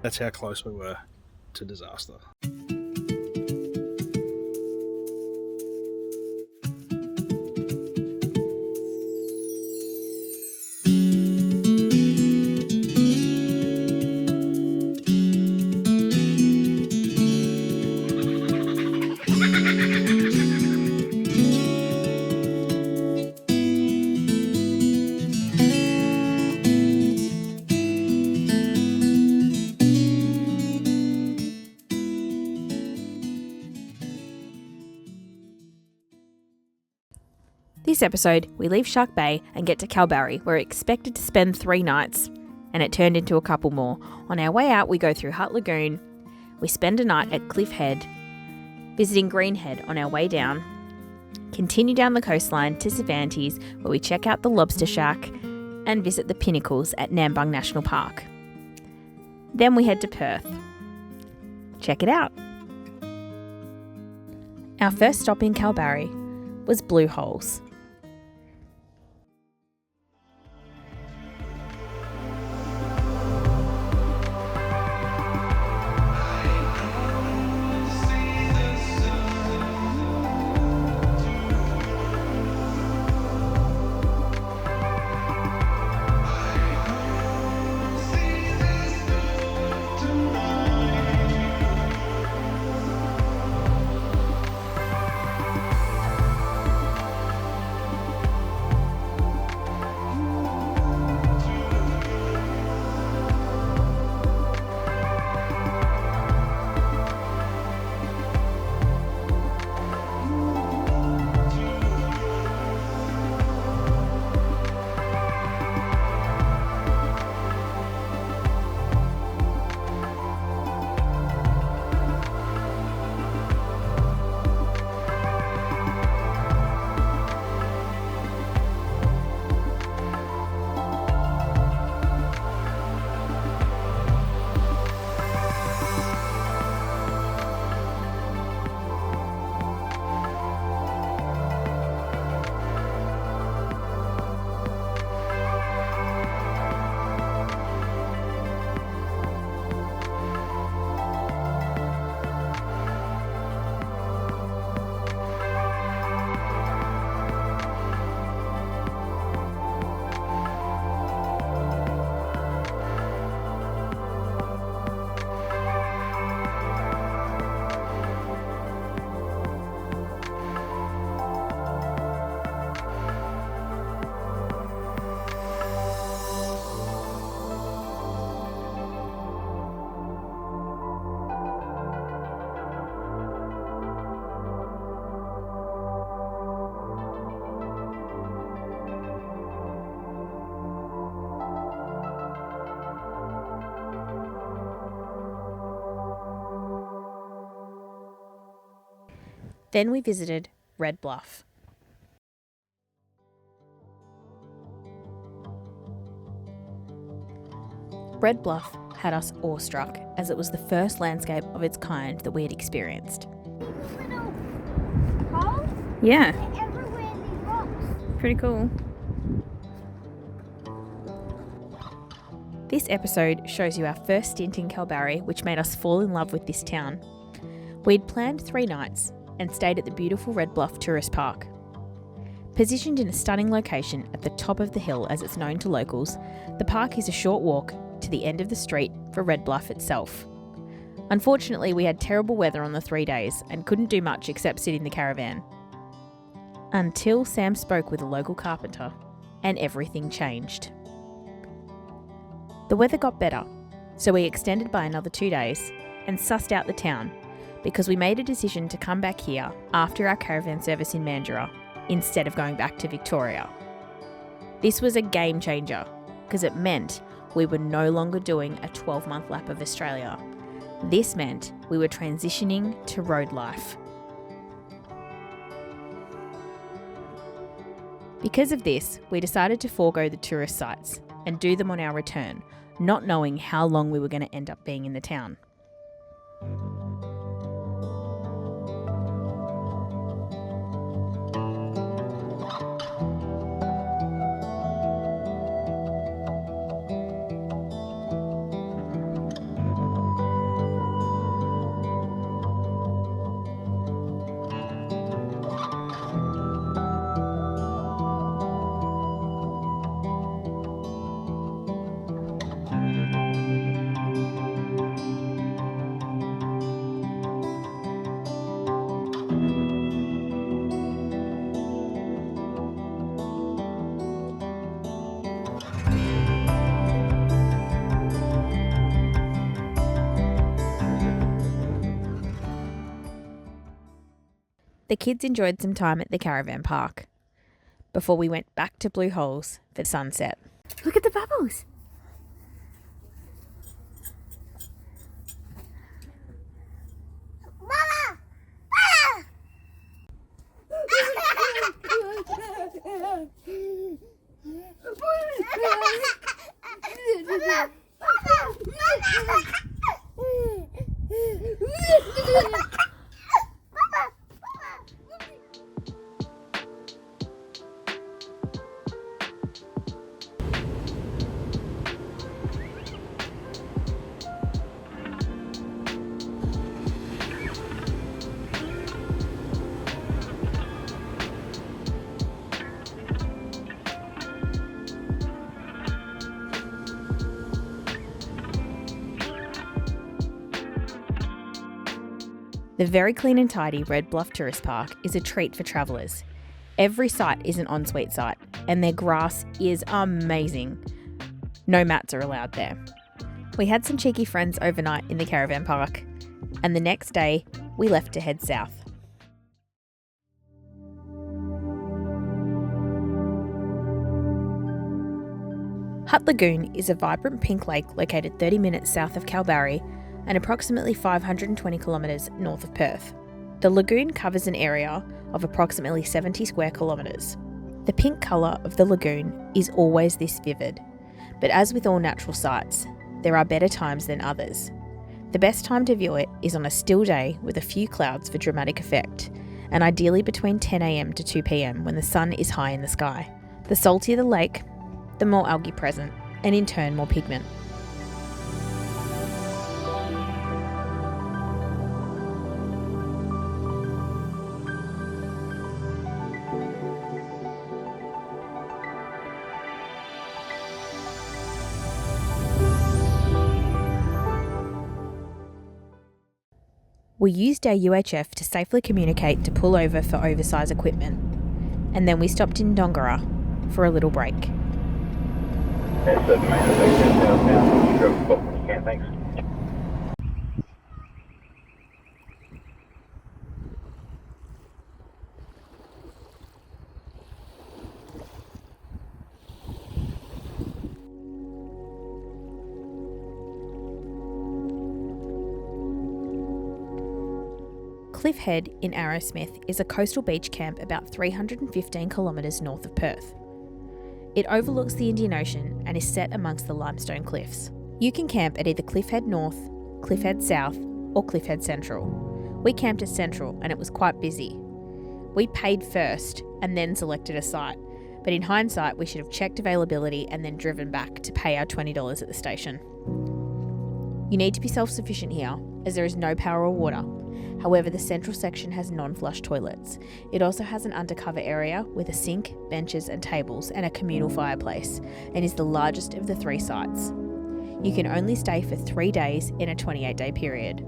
That's how close we were to disaster. This episode, we leave Shark Bay and get to Kalbarri, where we're expected to spend 3 nights, and it turned into a couple more. On our way out, we go through Hutt Lagoon, we spend a night at Cliff Head, visiting Greenhead on our way down, continue down the coastline to Cervantes, where we check out the Lobster Shack and visit the Pinnacles at Nambung National Park. Then we head to Perth. Check it out. Our first stop in Kalbarri was Blue Holes. Then we visited Red Bluff. Red Bluff had us awestruck, as it was the first landscape of its kind that we had experienced. Little holes? Yeah, They're everywhere in these rocks. pretty cool. This episode shows you our first stint in Kalbarri, which made us fall in love with this town. We'd planned 3 nights and stayed at the beautiful Red Bluff Tourist Park. Positioned in a stunning location at the top of the hill as it's known to locals, the park is a short walk to the end of the street for Red Bluff itself. Unfortunately, we had terrible weather on the 3 days and couldn't do much except sit in the caravan. Until Sam spoke with a local carpenter and everything changed. The weather got better, so we extended by another 2 days and sussed out the town, because we made a decision to come back here after our caravan service in Mandurah instead of going back to Victoria. This was a game changer, because it meant we were no longer doing a 12-month lap of Australia. This meant we were transitioning to road life. Because of this, we decided to forego the tourist sites and do them on our return, not knowing how long we were going to end up being in the town. The kids enjoyed some time at the caravan park before we went back to Blue Holes for sunset. Look at the bubbles! Mama! The very clean and tidy Red Bluff Tourist Park is a treat for travellers. Every site is an ensuite site, and their grass is amazing. No mats are allowed there. We had some cheeky friends overnight in the caravan park, and the next day we left to head south. Hutt Lagoon is a vibrant pink lake located 30 minutes south of Kalbarri and approximately 520 kilometres north of Perth. The lagoon covers an area of approximately 70 square kilometres. The pink colour of the lagoon is always this vivid, but as with all natural sights, there are better times than others. The best time to view it is on a still day with a few clouds for dramatic effect, and ideally between 10 a.m. to 2 p.m. when the sun is high in the sky. The saltier the lake, the more algae present, and in turn more pigment. We used our UHF to safely communicate to pull over for oversized equipment, and then we stopped in Dongara for a little break. Thanks. Cliff Head in Arrowsmith is a coastal beach camp about 315 kilometres north of Perth. It overlooks the Indian Ocean and is set amongst the limestone cliffs. You can camp at either Cliff Head North, Cliff Head South, or Cliff Head Central. We camped at Central and it was quite busy. We paid first and then selected a site, but in hindsight we should have checked availability and then driven back to pay our $20 at the station. You need to be self-sufficient here, as there is no power or water. However, the central section has non-flush toilets. It also has an undercover area with a sink, benches and tables and a communal fireplace, and is the largest of the 3 sites. You can only stay for 3 days in a 28-day period.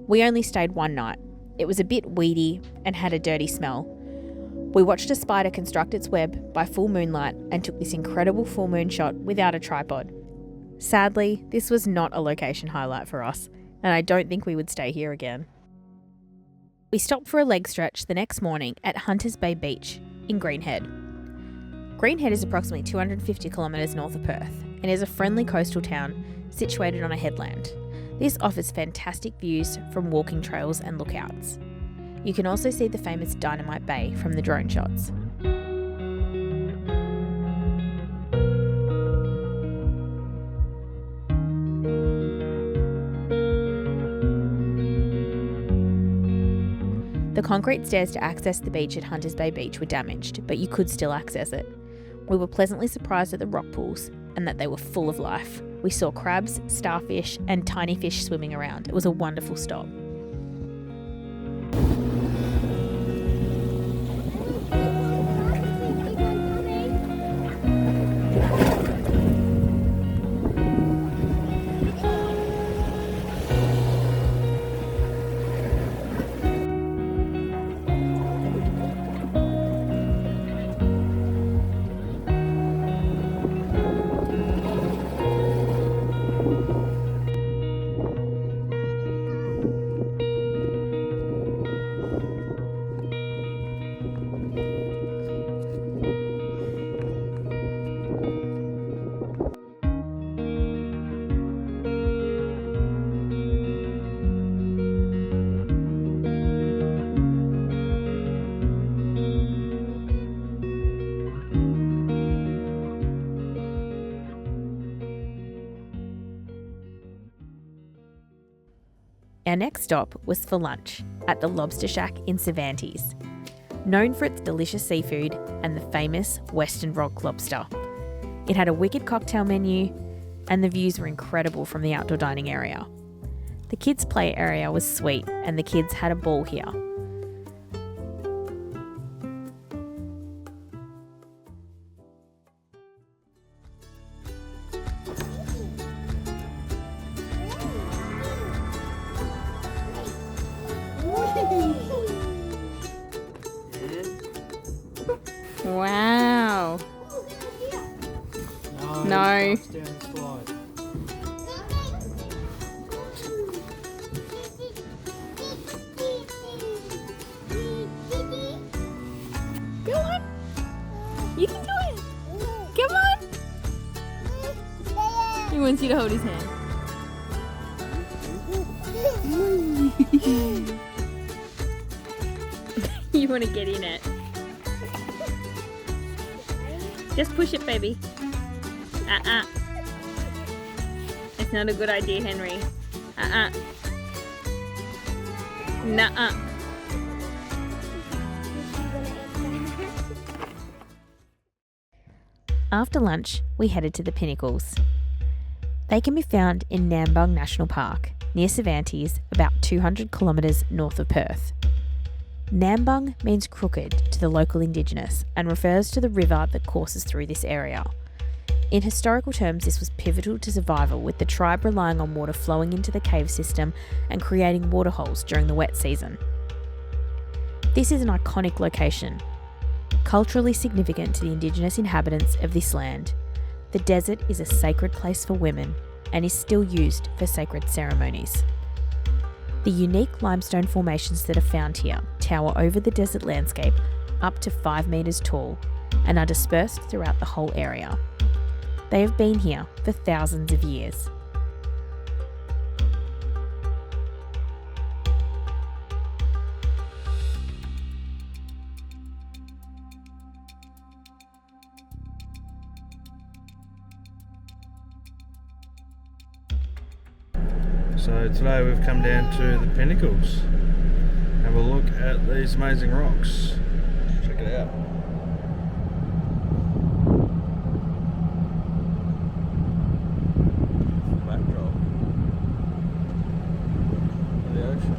We only stayed 1 night. It was a bit weedy and had a dirty smell. We watched a spider construct its web by full moonlight and took this incredible full moon shot without a tripod. Sadly, this was not a location highlight for us, and I don't think we would stay here again. We stopped for a leg stretch the next morning at Hunters Bay Beach in Greenhead. Greenhead is approximately 250 kilometres north of Perth and is a friendly coastal town situated on a headland. This offers fantastic views from walking trails and lookouts. You can also see the famous Dynamite Bay from the drone shots. The concrete stairs to access the beach at Hunters Bay Beach were damaged, but you could still access it. We were pleasantly surprised at the rock pools and that they were full of life. We saw crabs, starfish, and tiny fish swimming around. It was a wonderful stop. Our next stop was for lunch at the Lobster Shack in Cervantes, known for its delicious seafood and the famous Western Rock lobster. It had a wicked cocktail menu and the views were incredible from the outdoor dining area. The kids' play area was sweet and the kids had a ball here. Wow. No. Go on. You can do it. Come on. He wants you to hold his hand. You want to get in it. Just push it, baby. It's not a good idea, Henry. Nuh-uh. After lunch, we headed to the Pinnacles. They can be found in Nambung National Park, near Cervantes, about 200 kilometres north of Perth. Nambung means crooked to the local Indigenous and refers to the river that courses through this area. In historical terms, this was pivotal to survival, with the tribe relying on water flowing into the cave system and creating waterholes during the wet season. This is an iconic location, culturally significant to the Indigenous inhabitants of this land. The desert is a sacred place for women and is still used for sacred ceremonies. The unique limestone formations that are found here tower over the desert landscape up to 5 metres tall and are dispersed throughout the whole area. They have been here for thousands of years. So today we've come down to the Pinnacles. Have a look at these amazing rocks. Check it out. Backdrop of the ocean.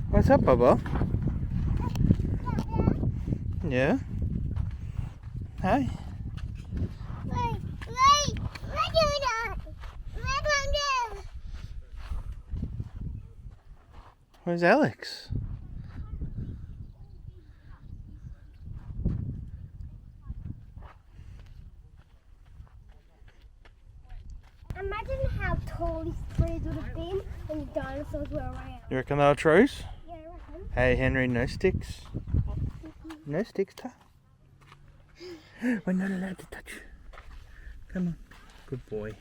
What's up, Bubba? Yeah? Hi. Wait, Where's Alex? imagine how tall these trees would have been when the dinosaurs were around. You reckon they were trees? Yeah, I reckon. Hey Henry, no sticks. No sticks, Ta. We're not allowed to touch. Come on. Good boy.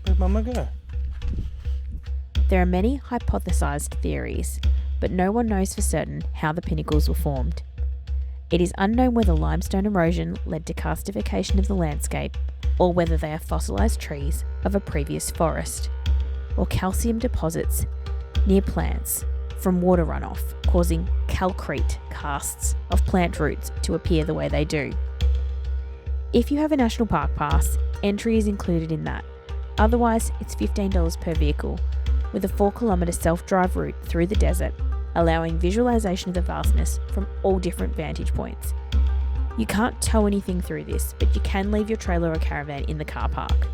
Where'd Mama go? There are many hypothesised theories, but no one knows for certain how the pinnacles were formed. It is unknown whether limestone erosion led to karstification of the landscape, or whether they are fossilised trees of a previous forest, or calcium deposits near plants from water runoff, causing calcrete casts of plant roots to appear the way they do. If you have a National Park pass, entry is included in that. Otherwise, it's $15 per vehicle, with a 4-kilometre self-drive route through the desert, allowing visualisation of the vastness from all different vantage points. You can't tow anything through this, but you can leave your trailer or caravan in the car park.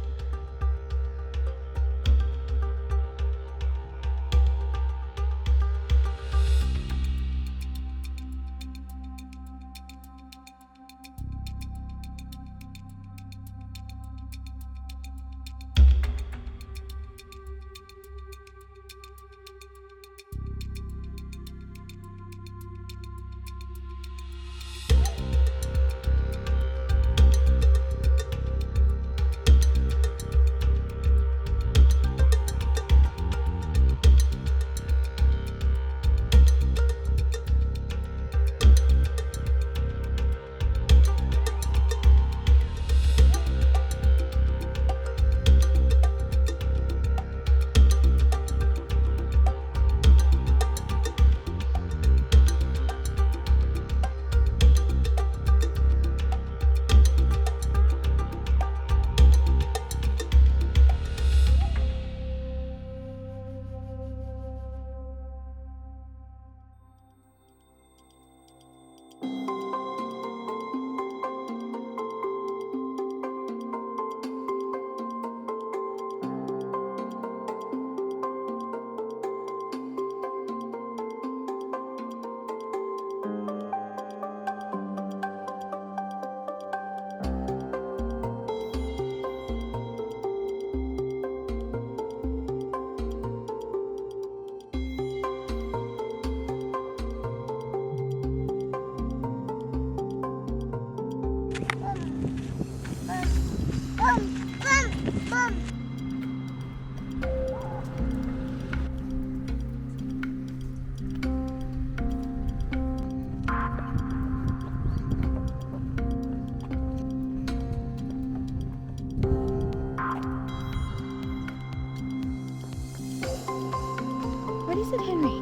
What is it, Henry?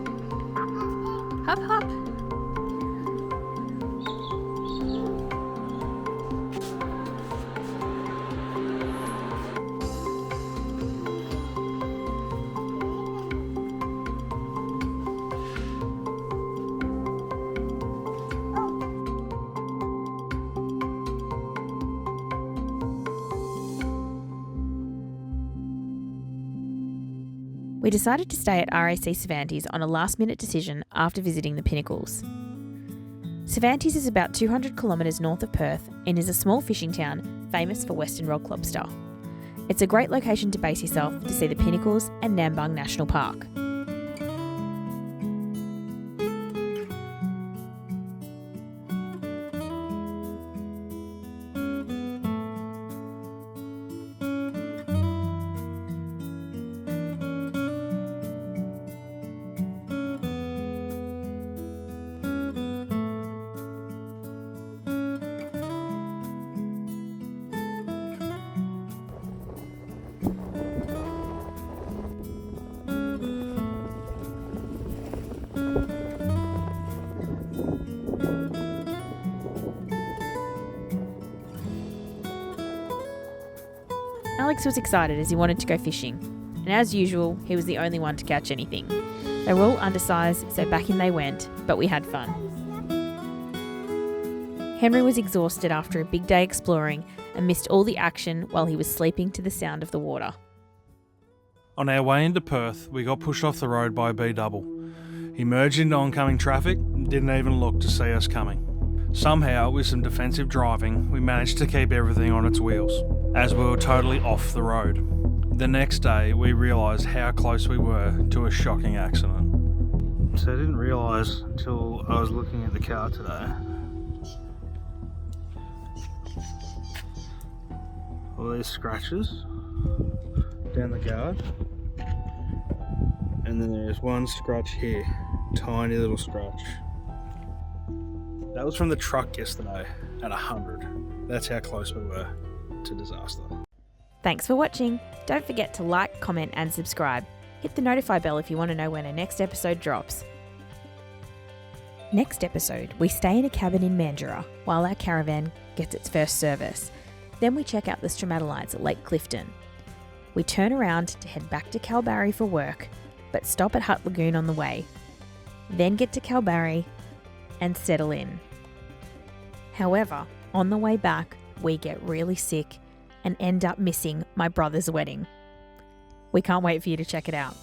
Hop, hop. We decided to stay at RAC Cervantes on a last-minute decision after visiting the Pinnacles. Cervantes is about 200 kilometres north of Perth and is a small fishing town famous for western rock lobster. It's a great location to base yourself to see the Pinnacles and Nambung National Park. Alex was excited as he wanted to go fishing, and as usual, he was the only one to catch anything. They were all undersized, so back in they went, but we had fun. Henry was exhausted after a big day exploring and missed all the action while he was sleeping to the sound of the water. On our way into Perth, we got pushed off the road by a B-double. He merged into oncoming traffic and didn't even look to see us coming. Somehow, with some defensive driving, we managed to keep everything on its wheels, as we were totally off the road. The next day, we realised how close we were to a shocking accident. So I didn't realise until I was looking at the car today. All these scratches down the guard. And then there's one scratch here, tiny little scratch. That was from the truck yesterday at 100. That's how close we were to disaster. Thanks for watching. Don't forget to like, comment and subscribe. Hit the notify bell if you want to know when our next episode drops. Next episode, we stay in a cabin in Mandurah while our caravan gets its first service. Then we check out the stromatolites at Lake Clifton. We turn around to head back to Kalbarri for work, but stop at Hutt Lagoon on the way. Then get to Kalbarri and settle in. However, on the way back, we get really sick and end up missing my brother's wedding. We can't wait for you to check it out.